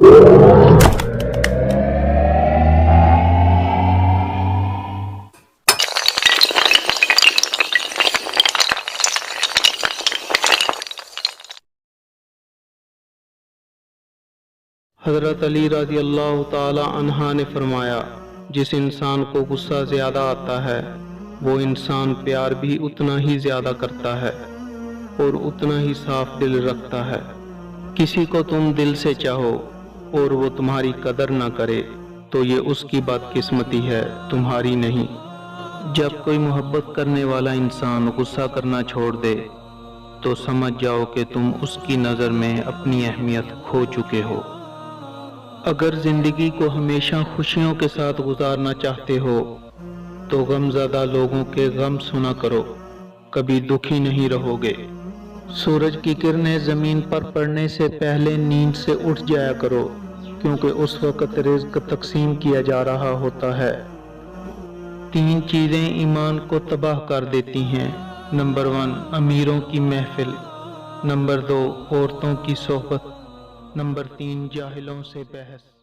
حضرت علی رضی اللہ تعالی عنہ نے فرمایا، جس انسان کو غصہ زیادہ آتا ہے وہ انسان پیار بھی اتنا ہی زیادہ کرتا ہے اور اتنا ہی صاف دل رکھتا ہے۔ کسی کو تم دل سے چاہو اور وہ تمہاری قدر نہ کرے تو یہ اس کی بدقسمتی ہے، تمہاری نہیں۔ جب کوئی محبت کرنے والا انسان غصہ کرنا چھوڑ دے تو سمجھ جاؤ کہ تم اس کی نظر میں اپنی اہمیت کھو چکے ہو۔ اگر زندگی کو ہمیشہ خوشیوں کے ساتھ گزارنا چاہتے ہو تو غم زدہ لوگوں کے غم سنا کرو، کبھی دکھی نہیں رہو گے۔ سورج کی کرنیں زمین پر پڑنے سے پہلے نیند سے اٹھ جایا کرو، کیونکہ اس وقت رزق تقسیم کیا جا رہا ہوتا ہے۔ 3 چیزیں ایمان کو تباہ کر دیتی ہیں۔ نمبر 1 امیروں کی محفل، نمبر 2 عورتوں کی صحبت، نمبر 3 جاہلوں سے بحث۔